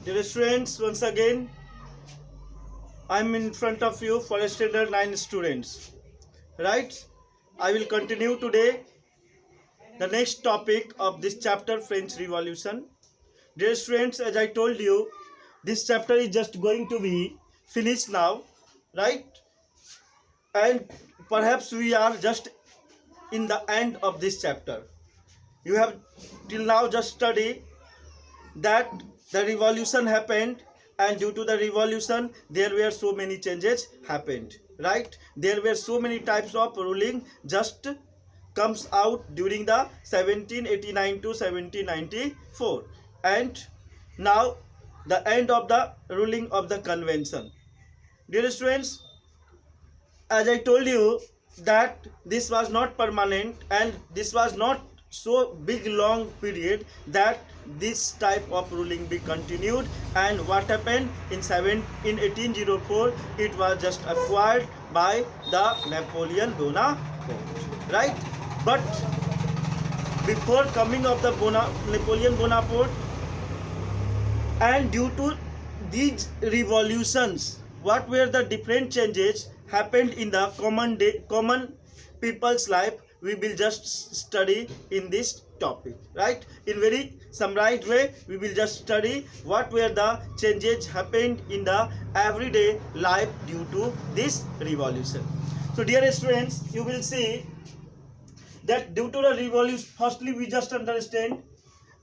Dear students, once again, I'm in front of you for a standard 9 students. Right? I will continue today the next topic of this chapter, French Revolution. Dear students, as I told you, this chapter is just going to be finished now, right? And perhaps we are just in the end of this chapter. You have till now just studied that the revolution happened, and due to the revolution there were so many changes happened, right? There were so many types of ruling just comes out during the 1789 to 1794, and now the end of the ruling of the convention. Dear students, as I told you that this was not permanent and this was not so big long period that this type of ruling be continued. And what happened in 1804, it was just acquired by the Napoleon Bonaparte, right? But before coming of the Napoleon Bonaparte, and due to these revolutions, what were the different changes happened in the common people's life, we will just study in this topic, right? In very summarized way, we will just study what were the changes happened in the everyday life due to this revolution. So dear students, you will see that due to the revolution, firstly we just understand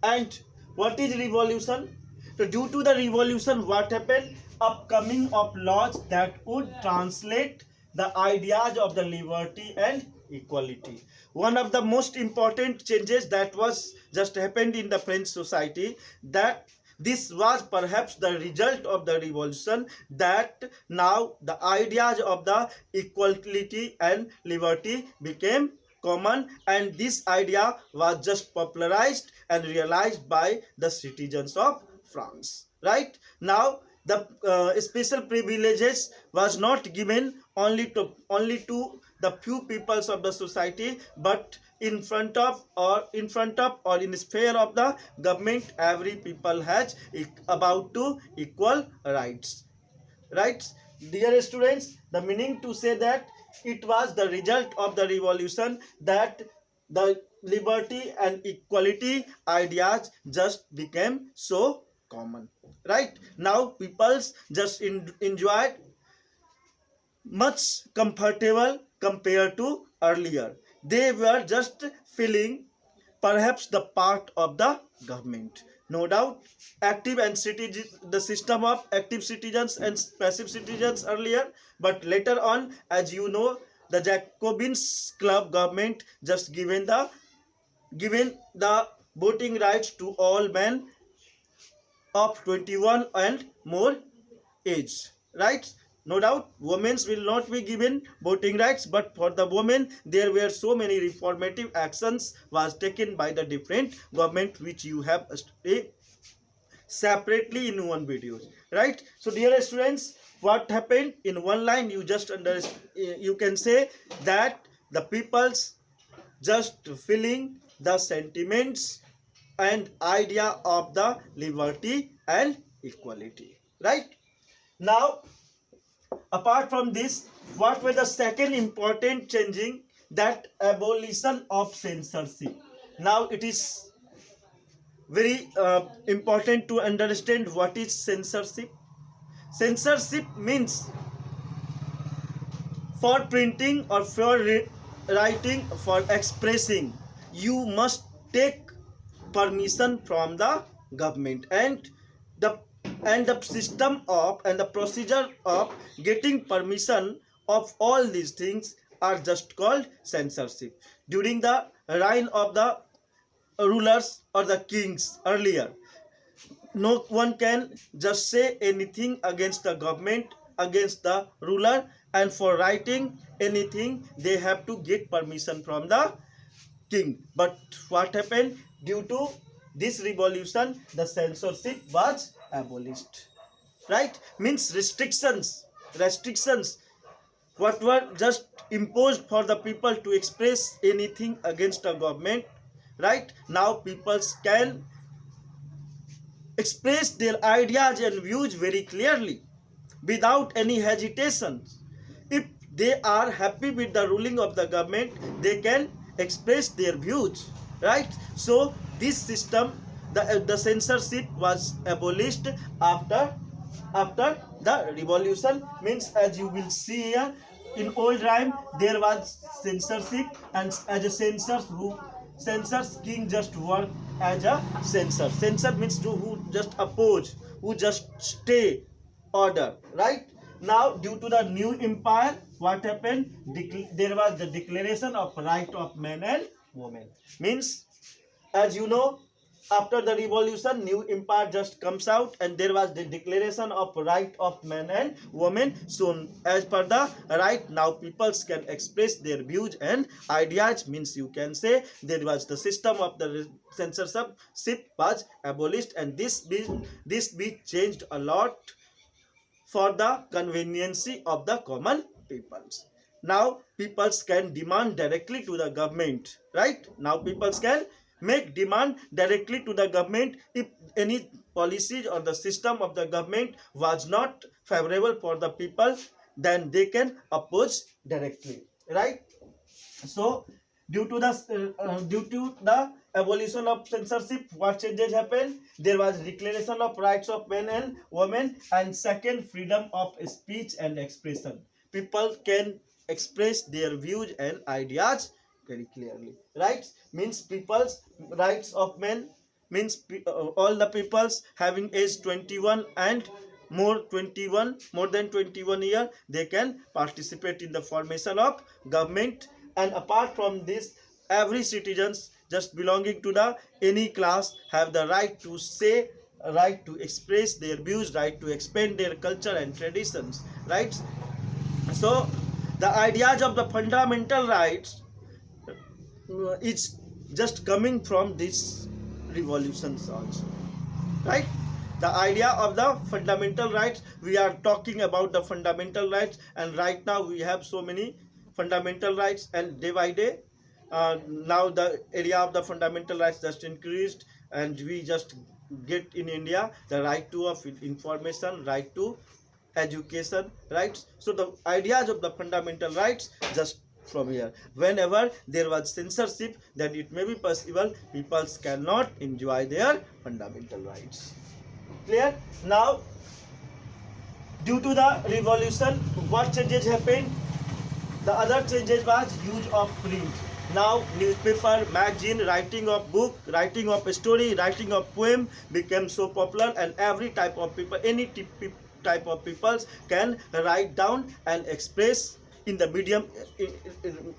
and what is revolution. So due to the revolution, what happened? Upcoming of laws that would translate the ideas of the liberty and equality. One of the most important changes that was just happened in the French society, that this was perhaps the result of the revolution, that now the ideas of the equality and liberty became common, and this idea was just popularized and realized by the citizens of France, right? Now the special privileges was not given only to the few peoples of the society, but in front of or in the sphere of the government, every people has about to equal rights, right? Dear students, the meaning to say that it was the result of the revolution that the liberty and equality ideas just became so common, right? Now peoples just enjoyed much comfortable compared to earlier. They were just feeling perhaps the part of the government. No doubt, active and citizens, the system of active citizens and passive citizens earlier, but later on, as you know, the Jacobins club government just given the voting rights to all men of 21 and more age, right? No doubt women will not be given voting rights, but for the women there were so many reformative actions was taken by the different government, which you have separately in one video, right? So dear students, what happened in one line, you just you can say that the people's just feeling the sentiments and idea of the liberty and equality, right? Now apart from this, what were the second important changing? That abolition of censorship. Now it is very important to understand what is censorship. Censorship means for printing or for writing, for expressing, you must take permission from the government, and the the system of and the procedure of getting permission of all these things are just called censorship. During the reign of the rulers or the kings earlier, no one can just say anything against the government, against the ruler, and for writing anything they have to get permission from the king. But what happened? Due to this revolution, the censorship was abolished, right? Means restrictions what were just imposed for the people to express anything against the government, right? Now people can express their ideas and views very clearly without any hesitation. If they are happy with the ruling of the government, they can express their views, right? So this system, the censorship was abolished after the revolution. Means, as you will see here, in old time there was censorship, and as a censors king just work as a censor. Censor means to who just oppose, who just stay order, right? Now due to the new empire, what happened? There was the declaration of right of man and woman. Means, as you know, after the revolution, new empire just comes out, and there was the declaration of right of man and woman. So as per the right, now peoples can express their views and ideas. Means, you can say there was the system of the censorship was abolished, and this be changed a lot for the conveniency of the common peoples. Now peoples can demand directly to the government, right? Now peoples can make demand directly to the government. If any policies or the system of the government was not favorable for the people, then they can oppose directly, right? So due to the abolition of censorship, what changes happened? There was declaration of rights of men and women, and second, freedom of speech and expression. People can express their views and ideas very clearly, right? Means people's rights of men means all the peoples having age 21 and more than 21 year, they can participate in the formation of government. And apart from this, every citizens just belonging to the any class have the right to say, right to express their views, right to expand their culture and traditions, right? So the ideas of the fundamental rights is just coming from these revolutions also, right? The idea of the fundamental rights, we are talking about the fundamental rights, and right now we have so many fundamental rights, and day by day now the area of the fundamental rights just increased, and we just get in India the right to of information, right to education, right? So the ideas of the fundamental rights just from here. Whenever there was censorship, then it may be possible people cannot enjoy their fundamental rights. Clear? Now due to the revolution, what changes happened? The other changes was use of print. Now newspaper, magazine, writing of book, writing of story, writing of poem became so popular, and every type of people, any type of people can write down and express in the medium,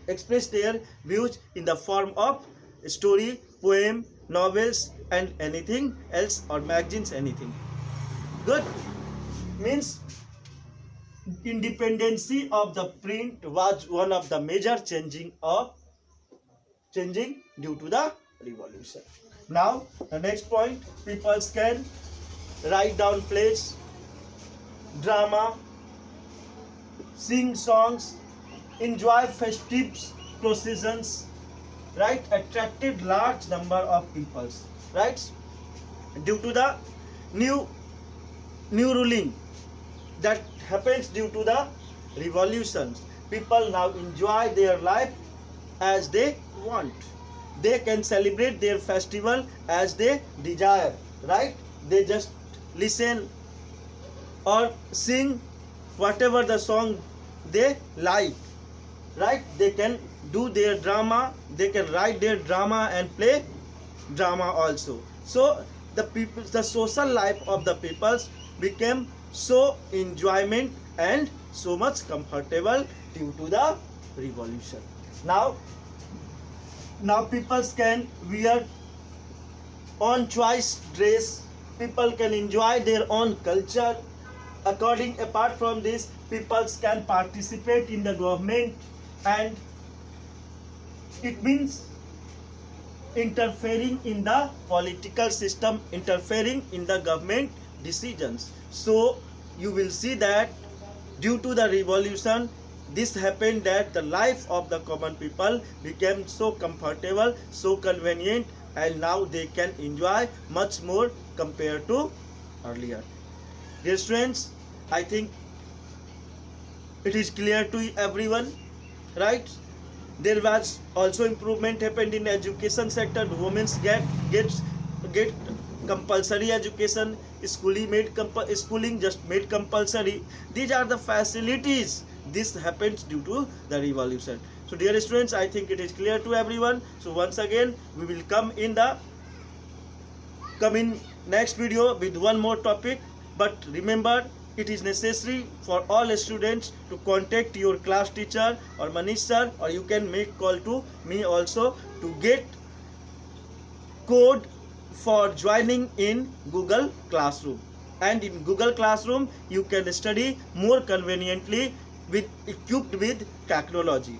express their views in the form of story, poem, novels, and anything else, or magazines, anything. Good. Means independency of the print was one of the major changing due to the revolution. Now the next point, people can write down plays, drama, sing songs, enjoy festive processions, right? Attracted large number of peoples, right? Due to the new ruling that happens due to the revolutions, people now enjoy their life as they want. They can celebrate their festival as they desire, right? They just listen or sing whatever the song they like, right? They can do their drama, they can write their drama and play drama also. So the social life of the peoples became so enjoyment and so much comfortable due to the revolution. Now people can wear own choice dress, people can enjoy their own culture. Apart from this, people can participate in the government, and it means interfering in the political system, interfering in the government decisions. So you will see that due to the revolution, this happened that the life of the common people became so comfortable, so convenient, and now they can enjoy much more compared to earlier. Dear students, I think it is clear to everyone, right? There was also improvement happened in education sector. Women get compulsory education. Schooling just made compulsory. These are the facilities. This happens due to the revolution. So dear students, I think it is clear to everyone. So once again, we will come in next video with one more topic. But remember, it is necessary for all students to contact your class teacher or Manish sir, or you can make call to me also to get code for joining in Google Classroom. And in Google Classroom, you can study more conveniently equipped with technology.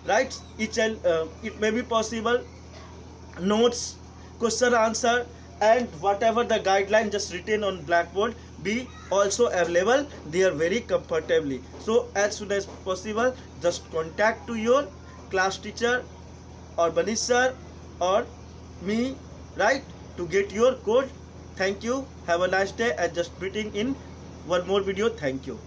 Right? It may be possible notes, question answer, and whatever the guideline just written on blackboard be also available there very comfortably. So as soon as possible, just contact to your class teacher or Manish sir or me, right, to get your code. Thank you. Have a nice day, and just meeting in one more video. Thank you.